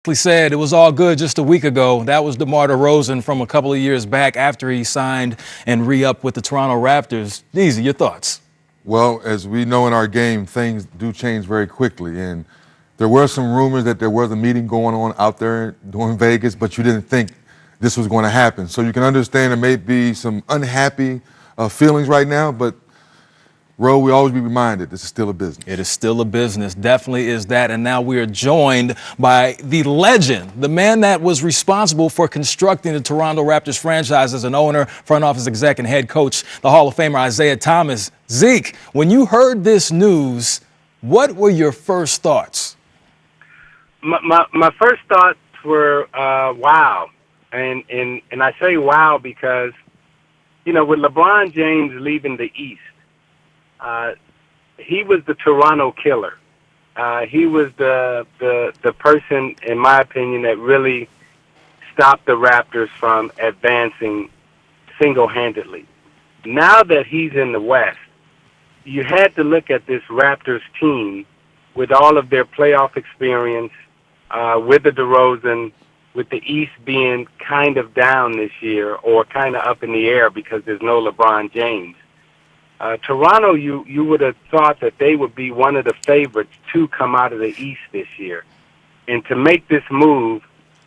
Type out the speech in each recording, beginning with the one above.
Said it was all good just a week ago. That was DeMar DeRozan from a couple of years back after he signed and re-upped with the Toronto Raptors. Easy, your thoughts? Well, as we know in our game, things do change very quickly. And there were some rumors that there was a meeting going on out there in Vegas, but you didn't think this was going to happen. So you can understand there may be some unhappy feelings right now, but Ro, we always be reminded this is still a business. It is still a business, definitely is that. And now we are joined by the legend, the man that was responsible for constructing the Toronto Raptors franchise as an owner, front office exec, and head coach, the Hall of Famer Isiah Thomas. Zeke, when you heard this news, what were your first thoughts? My first thoughts were wow. And I say wow because, you know, with LeBron James leaving the East, he was the Toronto killer. He was the person, in my opinion, that really stopped the Raptors from advancing single-handedly. Now that he's in the West, you had to look at this Raptors team with all of their playoff experience, with the DeRozan, with the East being kind of down this year or kind of up in the air because there's no LeBron James. Toronto, you would have thought that they would be one of the favorites to come out of the East this year. And to make this move,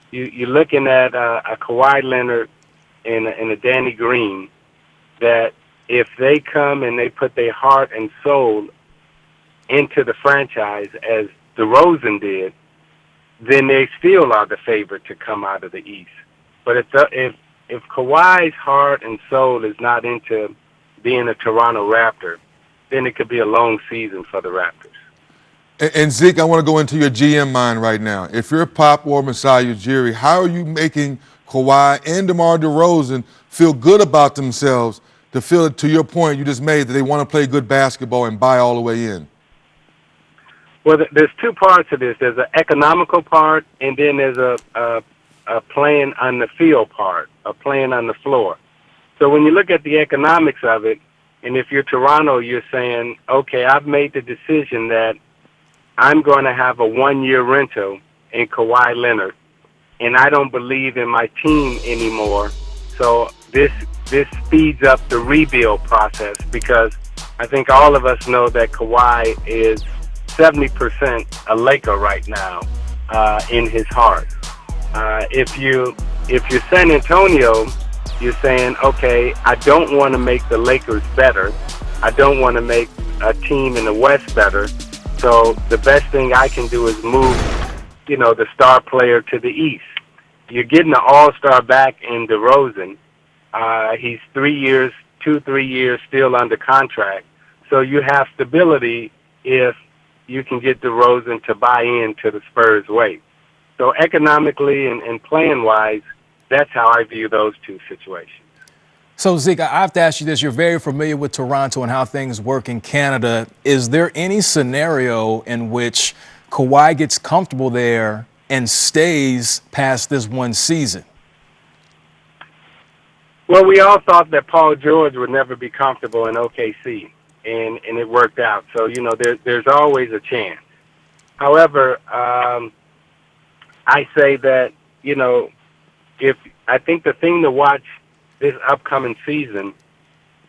you're looking at a Kawhi Leonard and a Danny Green that if they come and they put their heart and soul into the franchise as DeRozan did, then they still are the favorite to come out of the East. But if Kawhi's heart and soul is not into being a Toronto Raptor, then it could be a long season for the Raptors. And Zeke, I want to go into your GM mind right now. If you're Pop or Masai Ujiri, how are you making Kawhi and DeMar DeRozan feel good about themselves to feel, to your point you just made, that they want to play good basketball and buy all the way in? Well, there's two parts to this. There's an economical part, and then there's a playing on the field part, a playing on the floor. So when you look at the economics of it, and if you're Toronto, you're saying, okay, I've made the decision that I'm going to have a one-year rental in Kawhi Leonard, and I don't believe in my team anymore. So this speeds up the rebuild process because I think all of us know that Kawhi is 70% a Laker right now in his heart. If you're San Antonio, you're saying, okay, I don't want to make the Lakers better. I don't want to make a team in the West better. So the best thing I can do is move, you know, the star player to the East. You're getting an all-star back in DeRozan. He's 3 years still under contract. So you have stability if you can get DeRozan to buy into the Spurs way. So economically and playing-wise, that's how I view those two situations. So, Zeke, I have to ask you this. You're very familiar with Toronto and how things work in Canada. Is there any scenario in which Kawhi gets comfortable there and stays past this one season? Well, we all thought that Paul George would never be comfortable in OKC, and it worked out. So, you know, there's always a chance. However, I say that, you know, I think the thing to watch this upcoming season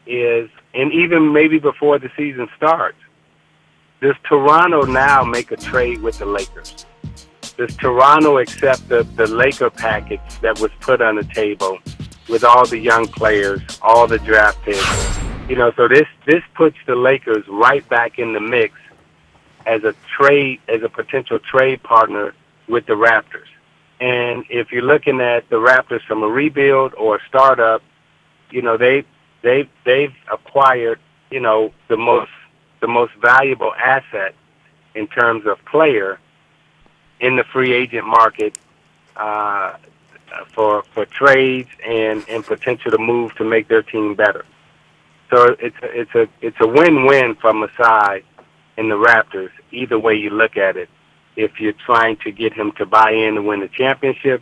is, and even maybe before the season starts, does Toronto now make a trade with the Lakers? Does Toronto accept the Laker package that was put on the table with all the young players, all the draft picks? You know, so this puts the Lakers right back in the mix as a potential trade partner with the Raptors. And if you're looking at the Raptors from a rebuild or a startup, you know, they've acquired, you know, the most valuable asset in terms of player in the free agent market for trades and potential to move to make their team better. So it's a win-win for Masai and the Raptors, either way you look at it. If you're trying to get him to buy in to win the championship,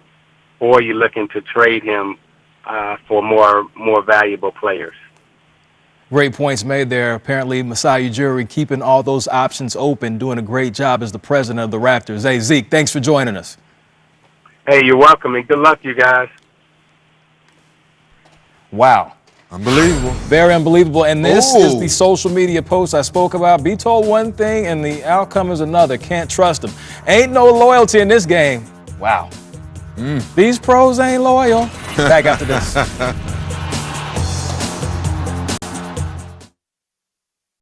or you're looking to trade him for more valuable players. Great points made there. Apparently, Masai Ujiri keeping all those options open, doing a great job as the president of the Raptors. Hey, Zeke, thanks for joining us. Hey, you're welcome, and good luck, you guys. Wow. Unbelievable. Very unbelievable. And this is Ooh. the social media post I spoke about. Be told one thing and the outcome is another. Can't trust them. Ain't no loyalty in this game. Wow. These pros ain't loyal. Back after this.